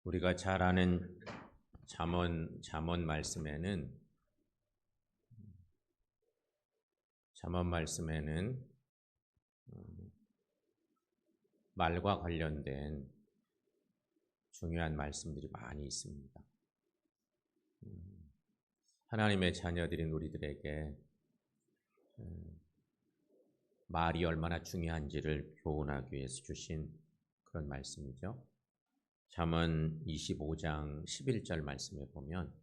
우리가 잘 아는 잠언 말씀에는 말과 관련된 중요한 말씀들이 많이 있습니다. 하나님의 자녀들인 우리들에게 말이 얼마나 중요한지를 교훈하기 위해서 주신 그런 말씀이죠. 잠언 25장 11절 말씀에 보면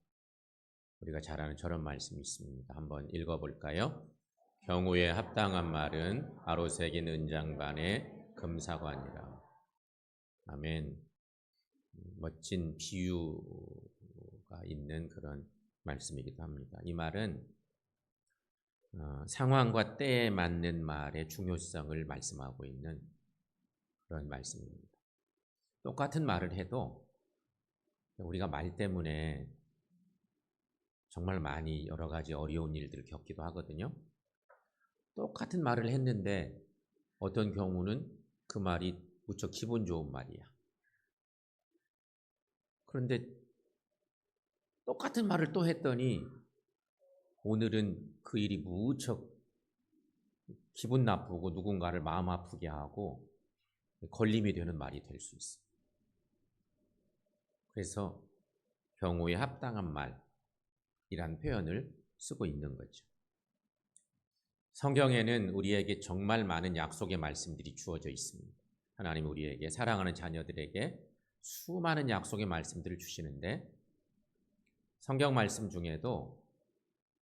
우리가 잘 아는 저런 말씀이 있습니다. 한번 읽어볼까요? 경우에 합당한 말은 아로새긴 은장반의 금사관이라. 아멘. 멋진 비유가 있는 그런 말씀이기도 합니다. 이 말은 상황과 때에 맞는 말의 중요성을 말씀하고 있는 그런 말씀입니다. 똑같은 말을 해도 우리가 말 때문에 정말 많이 여러 가지 어려운 일들을 겪기도 하거든요. 똑같은 말을 했는데 어떤 경우는 그 말이 무척 기분 좋은 말이야. 그런데 똑같은 말을 또 했더니 오늘은 그 일이 무척 기분 나쁘고 누군가를 마음 아프게 하고 걸림이 되는 말이 될 수 있어. 그래서 경우에 합당한 말이란 표현을 쓰고 있는 거죠. 성경에는 우리에게 정말 많은 약속의 말씀들이 주어져 있습니다. 하나님 우리에게 사랑하는 자녀들에게 수많은 약속의 말씀들을 주시는데 성경 말씀 중에도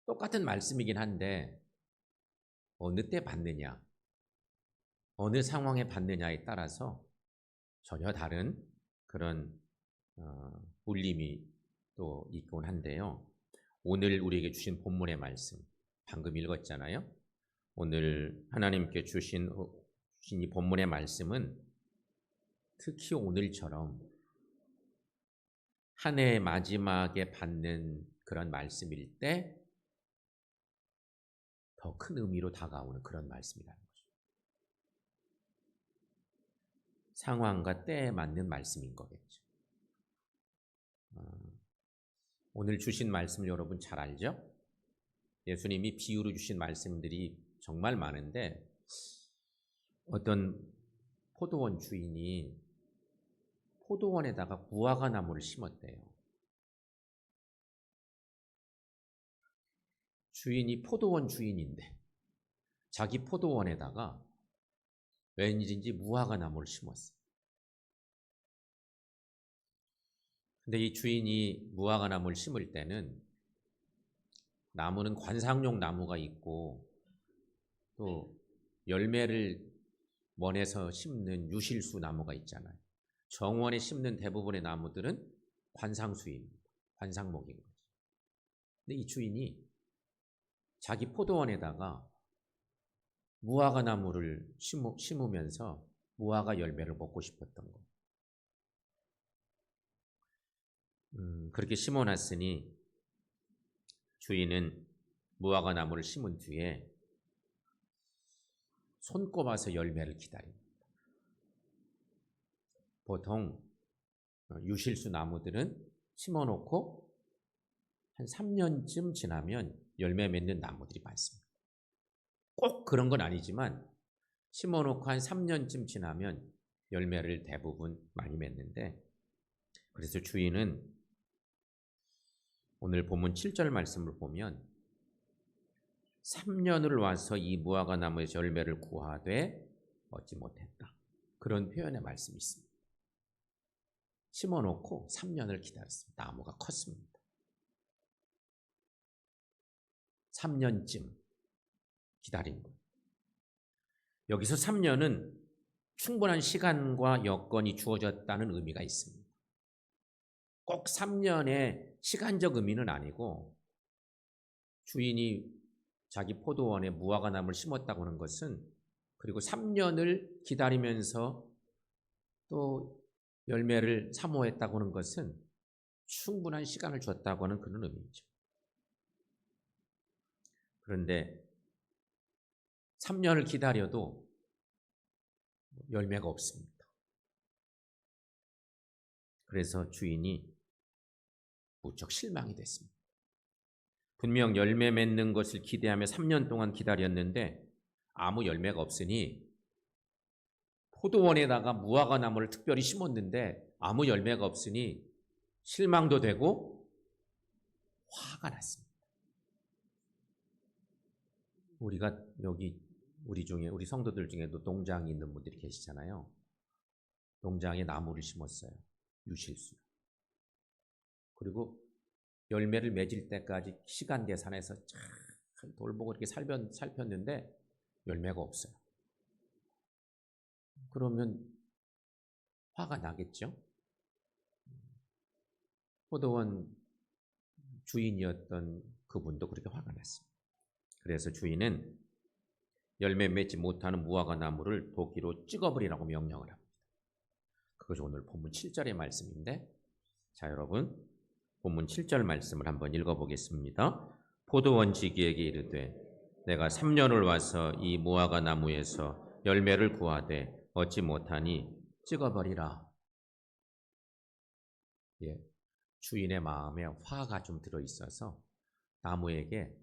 똑같은 말씀이긴 한데 어느 때 받느냐, 어느 상황에 받느냐에 따라서 전혀 다른 그런 울림이 또 있곤 한데요. 오늘 우리에게 주신 본문의 말씀 방금 읽었잖아요. 오늘 하나님께 주신 이 본문의 말씀은 특히 오늘처럼 한 해의 마지막에 받는 그런 말씀일 때 더 큰 의미로 다가오는 그런 말씀이라는 거죠. 상황과 때에 맞는 말씀인 거겠죠. 오늘 주신 말씀 여러분 잘 알죠? 예수님이 비유로 주신 말씀들이 정말 많은데 어떤 포도원 주인이 포도원에다가 무화과 나무를 심었대요. 주인이 포도원 주인인데 자기 포도원에다가 웬일인지 무화과 나무를 심었어요. 근데 이 주인이 무화과 나무를 심을 때는 나무는 관상용 나무가 있고 또 열매를 원해서 심는 유실수 나무가 있잖아요. 정원에 심는 대부분의 나무들은 관상수입니다. 관상목인 거죠. 근데 이 주인이 자기 포도원에다가 무화과 나무를 심으면서 무화과 열매를 먹고 싶었던 거예요. 그렇게 심어놨으니 주인은 무화과 나무를 심은 뒤에 손꼽아서 열매를 기다립니다. 보통 유실수 나무들은 심어놓고 한 3년쯤 지나면 열매 맺는 나무들이 많습니다. 꼭 그런 건 아니지만 심어놓고 한 3년쯤 지나면 열매를 대부분 많이 맺는데 그래서 주인은 오늘 본문 7절 말씀을 보면 3년을 와서 이 무화과 나무에서 열매를 구하되 얻지 못했다. 그런 표현의 말씀이 있습니다. 심어놓고 3년을 기다렸습니다. 나무가 컸습니다. 3년쯤 기다린 거예요. 여기서 3년은 충분한 시간과 여건이 주어졌다는 의미가 있습니다. 꼭 3년의 시간적 의미는 아니고 주인이 자기 포도원에 무화과 나무를 심었다고 하는 것은 그리고 3년을 기다리면서 또 열매를 사모했다고 하는 것은 충분한 시간을 줬다고 하는 그런 의미죠. 그런데 3년을 기다려도 열매가 없습니다. 그래서 주인이 무척 실망이 됐습니다. 분명 열매 맺는 것을 기대하며 3년 동안 기다렸는데 아무 열매가 없으니, 포도원에다가 무화과 나무를 특별히 심었는데 아무 열매가 없으니 실망도 되고 화가 났습니다. 우리가 여기 우리 성도들 중에도 농장이 있는 분들이 계시잖아요. 농장에 나무를 심었어요. 유실수. 그리고 열매를 맺을 때까지 시간 계산해서 잘 돌보고 이렇게 살폈는데 열매가 없어요. 그러면 화가 나겠죠? 포도원 주인이었던 그분도 그렇게 화가 났습니다. 그래서 주인은 열매 맺지 못하는 무화과 나무를 도끼로 찍어버리라고 명령을 합니다. 그것이 오늘 본문 7절의 말씀인데, 자, 여러분 본문 7절 말씀을 한번 읽어보겠습니다. 포도원 지기에게 이르되 내가 3년을 와서 이 무화과 나무에서 열매를 구하되 얻지 못하니 찍어버리라. 예, 주인의 마음에 화가 좀 들어있어서 나무에게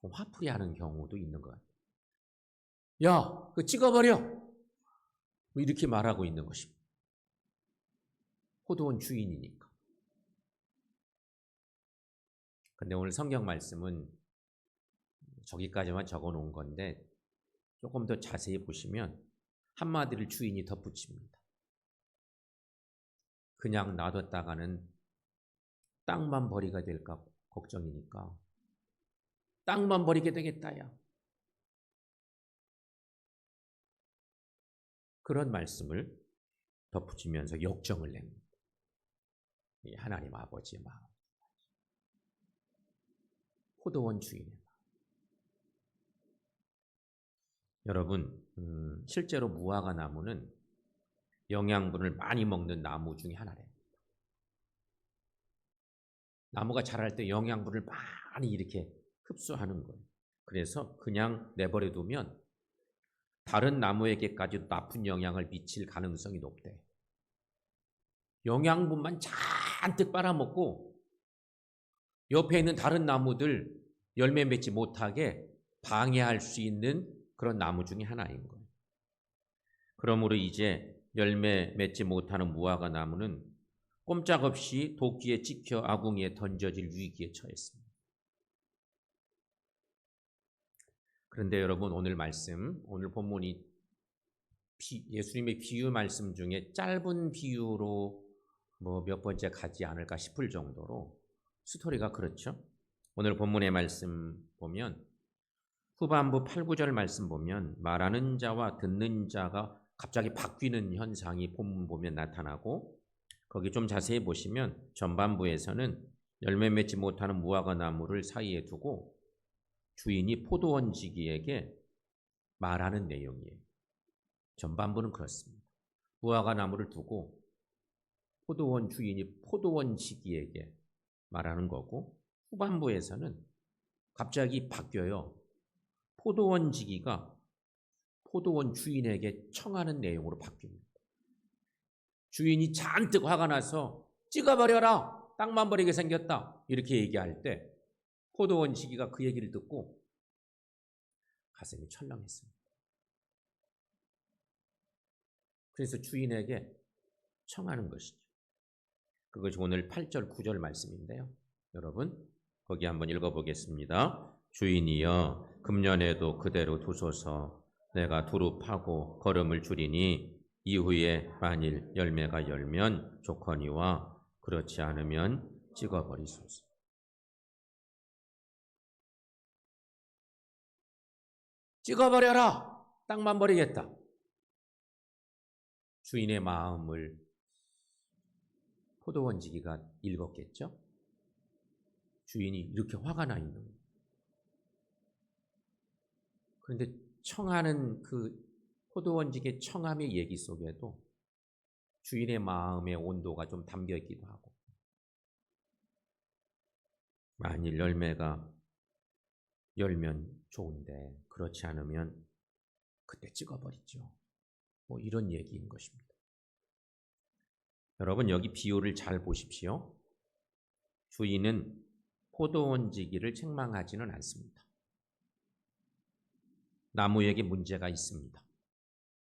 좀 화풀이하는 경우도 있는 것 같아요. 야, 그거 찍어버려! 뭐 이렇게 말하고 있는 것입니다. 포도원 주인이니까. 근데 오늘 성경 말씀은 저기까지만 적어 놓은 건데 조금 더 자세히 보시면 한마디를 주인이 덧붙입니다. 그냥 놔뒀다가는 땅만 버리가 될까 걱정이니까 땅만 버리게 되겠다야. 그런 말씀을 덧붙이면서 역정을 냅니다. 하나님 아버지의 마음. 포도원 주인의 마음. 여러분, 실제로 무화과 나무는 영양분을 많이 먹는 나무 중에 하나래요. 나무가 자랄 때 영양분을 많이 이렇게 흡수하는 거예요. 그래서 그냥 내버려 두면 다른 나무에게까지도 나쁜 영향을 미칠 가능성이 높대. 영양분만 잔뜩 빨아먹고 옆에 있는 다른 나무들 열매 맺지 못하게 방해할 수 있는 그런 나무 중에 하나인 거예요. 그러므로 이제 열매 맺지 못하는 무화과 나무는 꼼짝없이 도끼에 찍혀 아궁이에 던져질 위기에 처했습니다. 그런데 여러분, 오늘 말씀, 오늘 본문이 예수님의 비유 말씀 중에 짧은 비유로 뭐 몇 번째 가지 않을까 싶을 정도로 스토리가 그렇죠. 오늘 본문의 말씀 보면 후반부 8, 9절 말씀 보면 말하는 자와 듣는 자가 갑자기 바뀌는 현상이 본문 보면 나타나고, 거기 좀 자세히 보시면 전반부에서는 열매 맺지 못하는 무화과 나무를 사이에 두고 주인이 포도원 지기에게 말하는 내용이에요. 전반부는 그렇습니다. 무화과 나무를 두고 포도원 주인이 포도원 지기에게 말하는 거고, 후반부에서는 갑자기 바뀌어요. 포도원 지기가 포도원 주인에게 청하는 내용으로 바뀝니다. 주인이 잔뜩 화가 나서 찍어버려라, 땅만 버리게 생겼다, 이렇게 얘기할 때 포도원 지기가 그 얘기를 듣고 가슴이 철렁했습니다. 그래서 주인에게 청하는 것이죠. 그것이 오늘 8절 9절 말씀인데요. 여러분 거기 한번 읽어보겠습니다. 주인이여 금년에도 그대로 두소서. 내가 두루 파고 거름을 줄이니 이후에 만일 열매가 열면 좋거니와 그렇지 않으면 찍어버리소서. 찍어버려라, 땅만 버리겠다. 주인의 마음을 포도원 지기가 읽었겠죠. 주인이 이렇게 화가 나 있는 거예요. 그런데 청하는 그 포도원 지기의 청함의 얘기 속에도 주인의 마음의 온도가 좀 담겨 있기도 하고, 만일 열매가 열면 좋은데 그렇지 않으면 그때 찍어버리죠. 뭐 이런 얘기인 것입니다. 여러분 여기 비유를 잘 보십시오. 주인은 포도원지기를 책망하지는 않습니다. 나무에게 문제가 있습니다.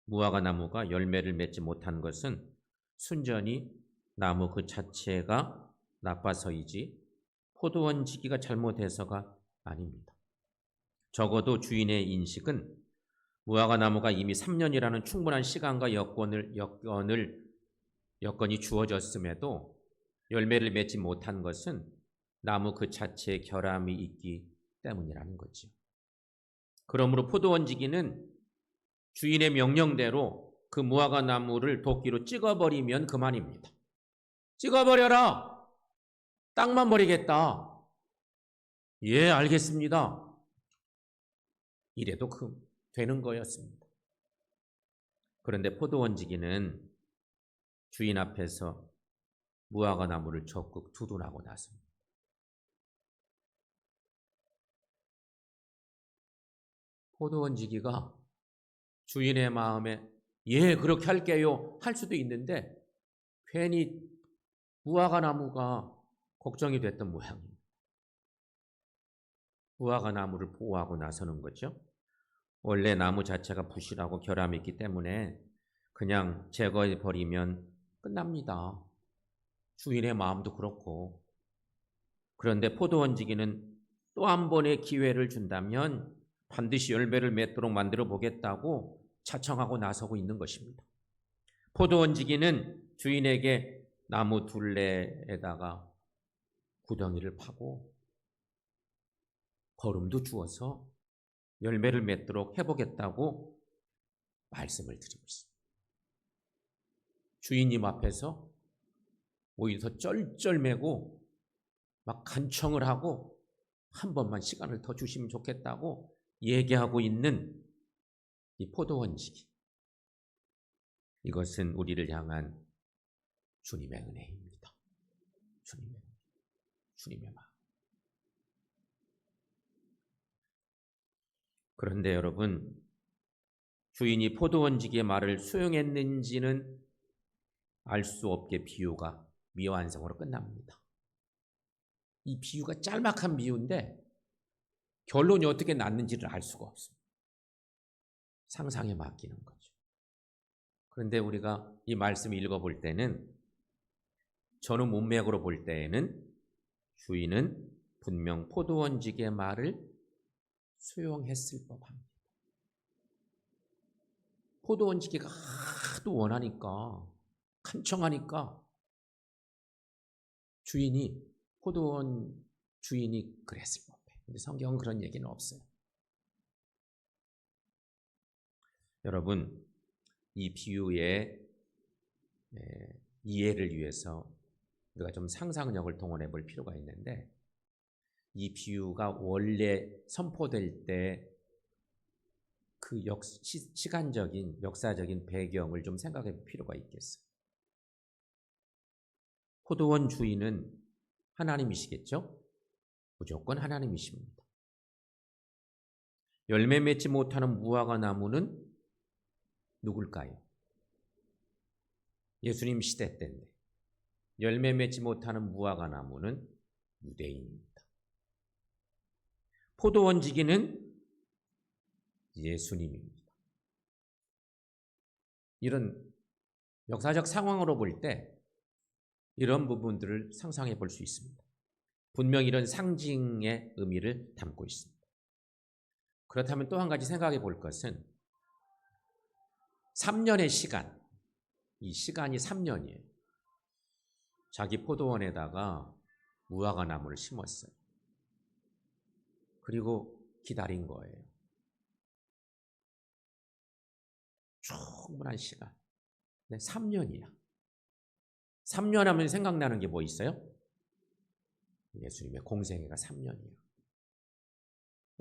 무화과 나무가 열매를 맺지 못한 것은 순전히 나무 그 자체가 나빠서이지 포도원지기가 잘못해서가 아닙니다. 적어도 주인의 인식은 무화과 나무가 이미 3년이라는 충분한 시간과 여건이 주어졌음에도 열매를 맺지 못한 것은 나무 그 자체에 결함이 있기 때문이라는 거죠. 그러므로 포도원지기는 주인의 명령대로 그 무화과 나무를 도끼로 찍어버리면 그만입니다. 찍어버려라! 땅만 버리겠다. 예, 알겠습니다. 이래도 되는 거였습니다. 그런데 포도원지기는 주인 앞에서 무화과 나무를 적극 두둔하고 나섭니다. 포도원지기가 주인의 마음에 예, 그렇게 할게요 할 수도 있는데 괜히 무화과 나무가 걱정이 됐던 모양입니다. 무화과 나무를 보호하고 나서는 거죠. 원래 나무 자체가 부실하고 결함이 있기 때문에 그냥 제거해 버리면 끝납니다. 주인의 마음도 그렇고. 그런데 포도원지기는 또 한 번의 기회를 준다면 반드시 열매를 맺도록 만들어 보겠다고 자청하고 나서고 있는 것입니다. 포도원지기는 주인에게 나무 둘레에다가 구덩이를 파고 거름도 주어서 열매를 맺도록 해보겠다고 말씀을 드리고 있습니다. 주인님 앞에서 오히려 더 쩔쩔매고 막 간청을 하고 한 번만 시간을 더 주시면 좋겠다고 얘기하고 있는 이 포도원지기. 이것은 우리를 향한 주님의 은혜입니다. 주님의 마음. 그런데 여러분, 주인이 포도원지기의 말을 수용했는지는 알 수 없게 비유가 미완성으로 끝납니다. 이 비유가 짤막한 비유인데 결론이 어떻게 났는지를 알 수가 없습니다. 상상에 맡기는 거죠. 그런데 우리가 이 말씀을 읽어볼 때는 저는 문맥으로 볼 때에는 주인은 분명 포도원지기의 말을 수용했을 법합니다. 포도원지기가 하도 원하니까 간청하니까 포도원 주인이 그랬을 법해. 근데 성경은 그런 얘기는 없어요. 여러분, 이 비유의 이해를 위해서 우리가 좀 상상력을 동원해 볼 필요가 있는데 이 비유가 원래 선포될 때 그 시간적인 역사적인 배경을 좀 생각해 볼 필요가 있겠어요. 포도원 주인은 하나님이시겠죠? 무조건 하나님이십니다. 열매 맺지 못하는 무화과 나무는 누굴까요? 예수님 시대 때인데 열매 맺지 못하는 무화과 나무는 유대인입니다. 포도원지기는 예수님입니다. 이런 역사적 상황으로 볼 때 이런 부분들을 상상해 볼 수 있습니다. 분명 이런 상징의 의미를 담고 있습니다. 그렇다면 또 한 가지 생각해 볼 것은 3년의 시간, 이 시간이 3년이에요. 자기 포도원에다가 무화과 나무를 심었어요. 그리고 기다린 거예요. 충분한 시간. 3년이야. 3년 하면 생각나는 게 뭐 있어요? 예수님의 공생애가 3년이에요.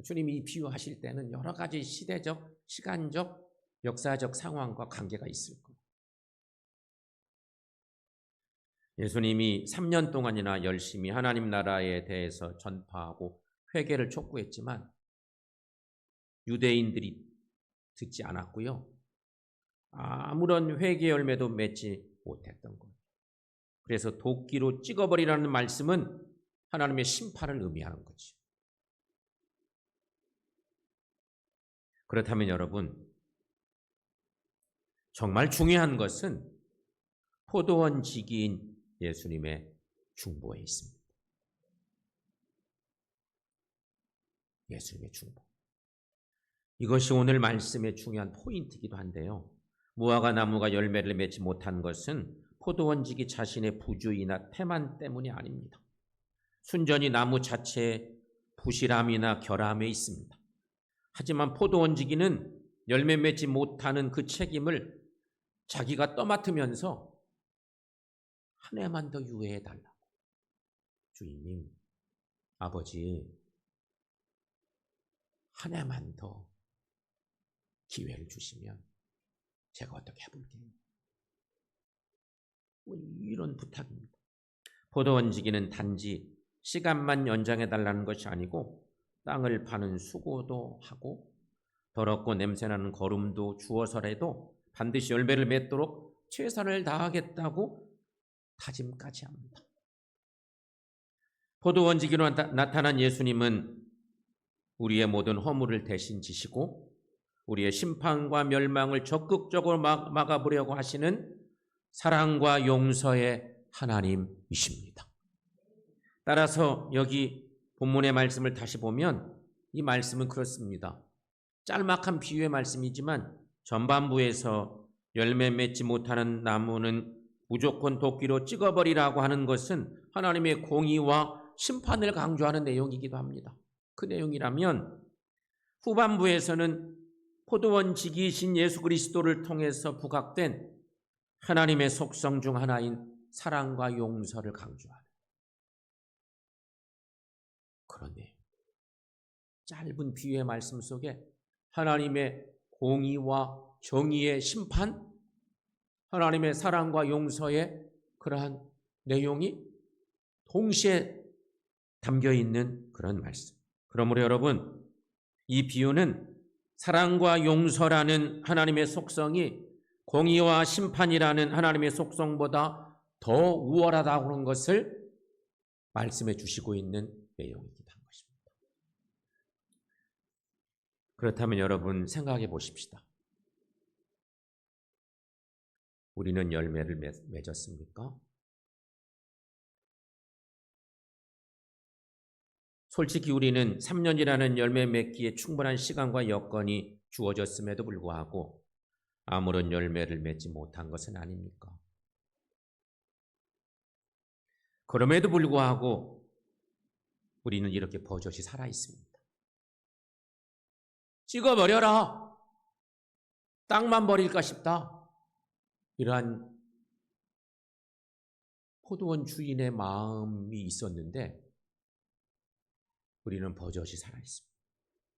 주님이 이 비유하실 때는 여러 가지 시대적, 시간적, 역사적 상황과 관계가 있을 거예요. 예수님이 3년 동안이나 열심히 하나님 나라에 대해서 전파하고 회개를 촉구했지만 유대인들이 듣지 않았고요. 아무런 회개 열매도 맺지 못했던 거예요. 그래서 도끼로 찍어버리라는 말씀은 하나님의 심판을 의미하는 거죠. 그렇다면 여러분, 정말 중요한 것은 포도원 지기인 예수님의 중보에 있습니다. 예수님의 중보. 이것이 오늘 말씀의 중요한 포인트이기도 한데요. 무화과 나무가 열매를 맺지 못한 것은 포도원지기 자신의 부주의나 태만 때문이 아닙니다. 순전히 나무 자체의 부실함이나 결함에 있습니다. 하지만 포도원지기는 열매 맺지 못하는 그 책임을 자기가 떠맡으면서 한 해만 더 유예해 달라고. 주인님, 아버지, 한 해만 더 기회를 주시면 제가 어떻게 해볼게요. 이런 부탁입니다. 포도원지기는 단지 시간만 연장해달라는 것이 아니고 땅을 파는 수고도 하고 더럽고 냄새나는 거름도 주어서라도 반드시 열매를 맺도록 최선을 다하겠다고 다짐까지 합니다. 포도원지기로 나타난 예수님은 우리의 모든 허물을 대신 지시고 우리의 심판과 멸망을 적극적으로 막아보려고 하시는 사랑과 용서의 하나님이십니다. 따라서 여기 본문의 말씀을 다시 보면 이 말씀은 그렇습니다. 짤막한 비유의 말씀이지만 전반부에서 열매 맺지 못하는 나무는 무조건 도끼로 찍어버리라고 하는 것은 하나님의 공의와 심판을 강조하는 내용이기도 합니다. 그 내용이라면 후반부에서는 포도원 지기이신 예수 그리스도를 통해서 부각된 하나님의 속성 중 하나인 사랑과 용서를 강조하는 그런 내용. 짧은 비유의 말씀 속에 하나님의 공의와 정의의 심판, 하나님의 사랑과 용서의 그러한 내용이 동시에 담겨 있는 그런 말씀. 그러므로 여러분, 이 비유는 사랑과 용서라는 하나님의 속성이 공의와 심판이라는 하나님의 속성보다 더 우월하다고 하는 것을 말씀해 주시고 있는 내용이기도 한 것입니다. 그렇다면 여러분 생각해 보십시다. 우리는 열매를 맺었습니까? 솔직히 우리는 3년이라는 열매 맺기에 충분한 시간과 여건이 주어졌음에도 불구하고 아무런 열매를 맺지 못한 것은 아닙니까? 그럼에도 불구하고 우리는 이렇게 버젓이 살아 있습니다. 찍어버려라. 땅만 버릴까 싶다. 이러한 포도원 주인의 마음이 있었는데 우리는 버젓이 살아 있습니다.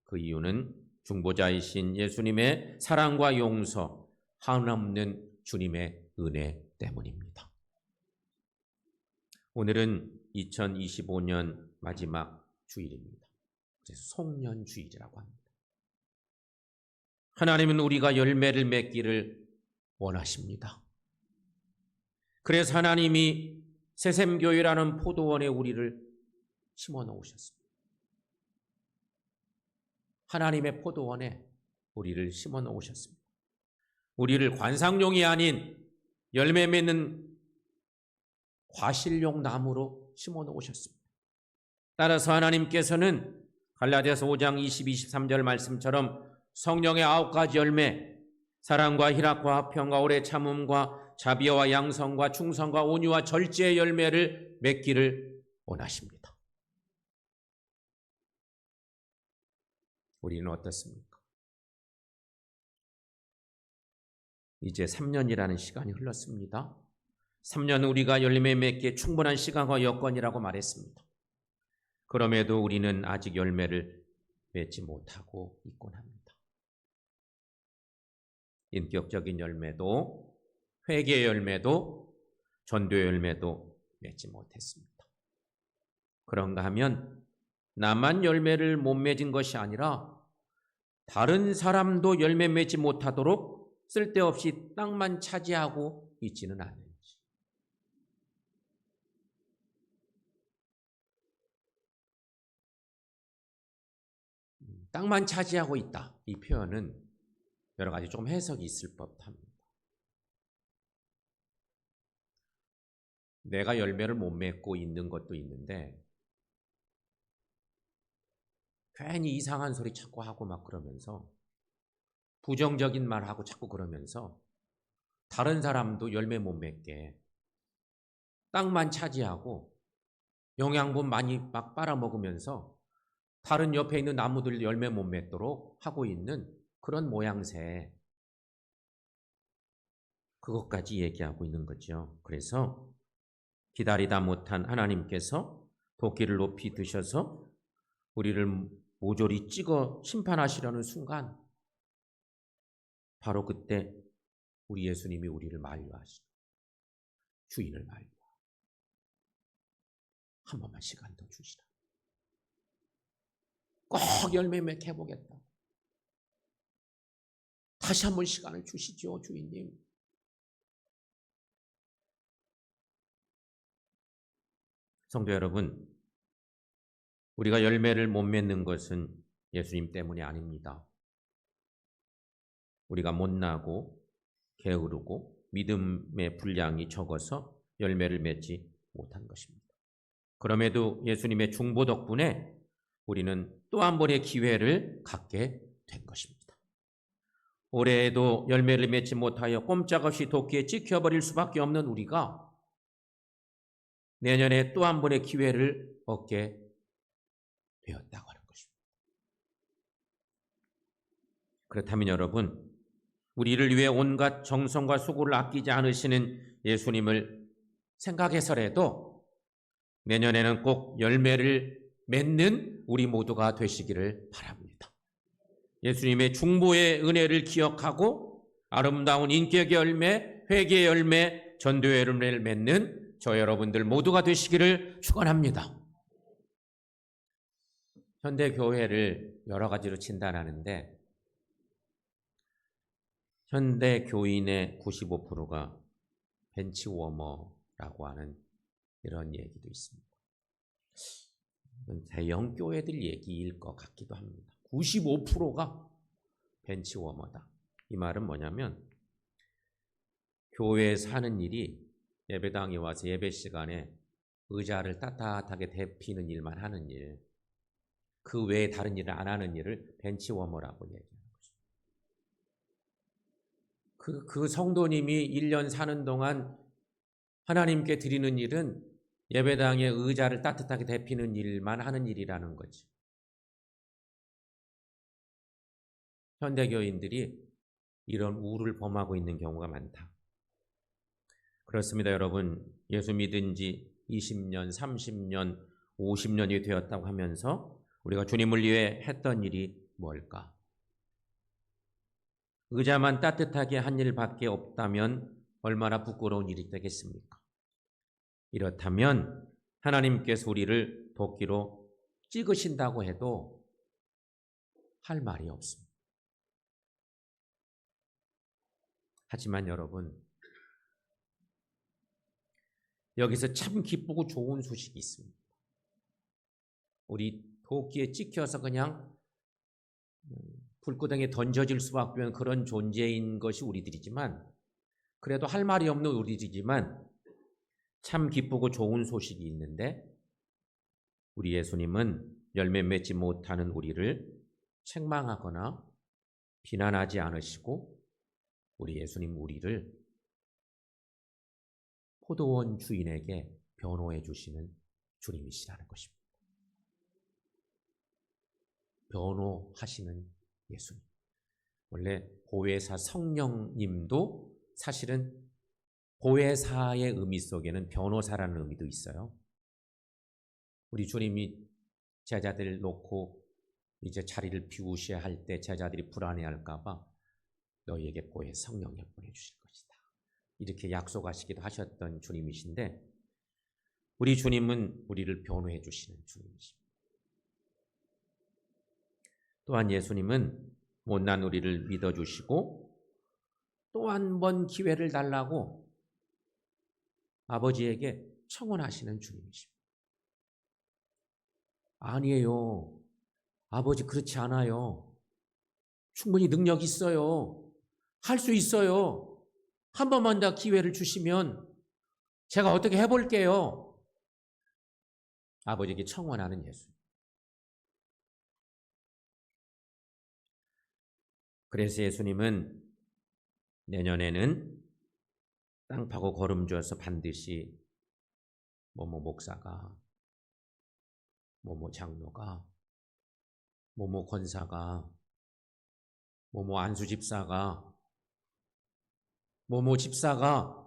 그 이유는 중보자이신 예수님의 사랑과 용서, 한없는 주님의 은혜 때문입니다. 오늘은 2025년 마지막 주일입니다. 그래서 송년주일이라고 합니다. 하나님은 우리가 열매를 맺기를 원하십니다. 그래서 하나님이 새샘교회라는 포도원에 우리를 심어 놓으셨습니다. 하나님의 포도원에 우리를 심어 놓으셨습니다. 우리를 관상용이 아닌 열매 맺는 과실용 나무로 심어 놓으셨습니다. 따라서 하나님께서는 갈라디아서 5장 22, 23절 말씀처럼 성령의 9가지 열매, 사랑과 희락과 화평과 오래 참음과 자비와 양성과 충성과 온유와 절제의 열매를 맺기를 원하십니다. 우리는 어떻습니까? 이제 3년이라는 시간이 흘렀습니다. 3년 우리가 열매 맺기에 충분한 시간과 여건이라고 말했습니다. 그럼에도 우리는 아직 열매를 맺지 못하고 있곤 합니다. 인격적인 열매도, 회개의 열매도, 전도의 열매도 맺지 못했습니다. 그런가 하면 나만 열매를 못 맺은 것이 아니라 다른 사람도 열매 맺지 못하도록 쓸데없이 땅만 차지하고 있지는 않은지. 땅만 차지하고 있다. 이 표현은 여러 가지 조금 해석이 있을 법합니다. 내가 열매를 못 맺고 있는 것도 있는데 괜히 이상한 소리 자꾸 하고 막 그러면서 부정적인 말 하고 자꾸 그러면서 다른 사람도 열매 못 맺게 땅만 차지하고 영양분 많이 막 빨아먹으면서 다른 옆에 있는 나무들 열매 못 맺도록 하고 있는 그런 모양새, 그것까지 얘기하고 있는 거죠. 그래서 기다리다 못한 하나님께서 도끼를 높이 드셔서 우리를 모조리 찍어 심판하시려는 순간, 바로 그때 우리 예수님이 우리를 만류하시죠. 주인을 만류. 한 번만 시간 더 주시라. 꼭 열매 맺게 해보겠다. 다시 한 번 시간을 주시죠, 주인님. 성도 여러분, 우리가 열매를 못 맺는 것은 예수님 때문이 아닙니다. 우리가 못나고 게으르고 믿음의 분량이 적어서 열매를 맺지 못한 것입니다. 그럼에도 예수님의 중보 덕분에 우리는 또 한 번의 기회를 갖게 된 것입니다. 올해에도 열매를 맺지 못하여 꼼짝없이 도끼에 찍혀버릴 수밖에 없는 우리가 내년에 또 한 번의 기회를 얻게 되었다고 하는 것입니다. 그렇다면 여러분, 우리를 위해 온갖 정성과 수고를 아끼지 않으시는 예수님을 생각해서라도 내년에는 꼭 열매를 맺는 우리 모두가 되시기를 바랍니다. 예수님의 중보의 은혜를 기억하고 아름다운 인격의 열매, 회개의 열매, 전도의 열매를 맺는 저 여러분들 모두가 되시기를 축원합니다. 현대 교회를 여러 가지로 진단하는데 현대 교인의 95%가 벤치워머라고 하는 이런 얘기도 있습니다. 대형 교회들 얘기일 것 같기도 합니다. 95%가 벤치워머다. 이 말은 뭐냐면 교회에 사는 일이 예배당에 와서 예배 시간에 의자를 따뜻하게 데피는 일만 하는 일, 그 외에 다른 일을 안 하는 일을 벤치워머라고 얘기합니다. 그 성도님이 1년 사는 동안 하나님께 드리는 일은 예배당의 의자를 따뜻하게 데피는 일만 하는 일이라는 거지. 현대교인들이 이런 우를 범하고 있는 경우가 많다. 그렇습니다, 여러분. 예수 믿은 지 20년, 30년, 50년이 되었다고 하면서 우리가 주님을 위해 했던 일이 뭘까? 의자만 따뜻하게 한 일밖에 없다면 얼마나 부끄러운 일이 되겠습니까? 이렇다면 하나님께서 우리를 도끼로 찍으신다고 해도 할 말이 없습니다. 하지만 여러분, 여기서 참 기쁘고 좋은 소식이 있습니다. 우리 도끼에 찍혀서 그냥 불구덩이에 던져질 수밖에 없는 그런 존재인 것이 우리들이지만, 그래도 할 말이 없는 우리들이지만 참 기쁘고 좋은 소식이 있는데, 우리 예수님은 열매 맺지 못하는 우리를 책망하거나 비난하지 않으시고 우리 예수님 우리를 포도원 주인에게 변호해 주시는 주님이시라는 것입니다. 변호하시는 예수님. 원래 보혜사 성령님도 사실은 보혜사의 의미 속에는 변호사라는 의미도 있어요. 우리 주님이 제자들 놓고 이제 자리를 비우셔야 할 때 제자들이 불안해할까 봐 너희에게 보혜 성령을 보내주실 것이다. 이렇게 약속하시기도 하셨던 주님이신데, 우리 주님은 우리를 변호해 주시는 주님이십니다. 또한 예수님은 못난 우리를 믿어주시고 또 한 번 기회를 달라고 아버지에게 청원하시는 주님이십니다. 아니에요. 아버지 그렇지 않아요. 충분히 능력 있어요. 할 수 있어요. 한 번만 더 기회를 주시면 제가 어떻게 해볼게요. 아버지에게 청원하는 예수. 그래서 예수님은 내년에는 땅 파고 걸음 주어서 반드시 뭐뭐 목사가, 뭐뭐 장로가, 뭐뭐 권사가, 뭐뭐 안수 집사가, 뭐뭐 집사가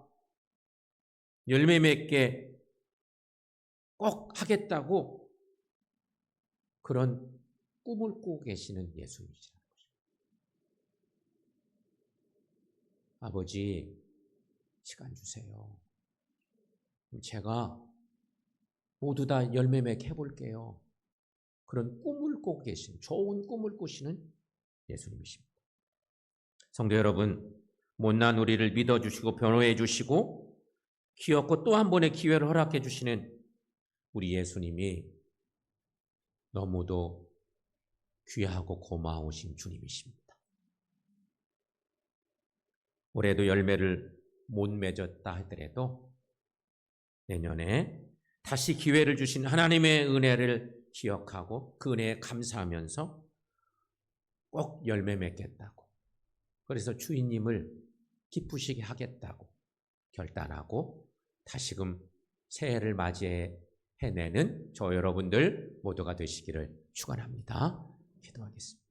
열매 맺게 꼭 하겠다고 그런 꿈을 꾸고 계시는 예수님이시라는 거죠. 아버지, 시간 주세요. 제가 모두 다 열매 맺게 해볼게요. 그런 꿈을 꾸고 계신, 좋은 꿈을 꾸시는 예수님이십니다. 성도 여러분, 못난 우리를 믿어주시고 변호해 주시고 귀엽고 또 한 번의 기회를 허락해 주시는 우리 예수님이 너무도 귀하고 고마우신 주님이십니다. 올해도 열매를 못 맺었다 하더라도 내년에 다시 기회를 주신 하나님의 은혜를 기억하고 그 은혜에 감사하면서 꼭 열매 맺겠다고, 그래서 주인님을 기쁘시게 하겠다고 결단하고 다시금 새해를 맞이해내는 저 여러분들 모두가 되시기를 축원합니다. 기도하겠습니다.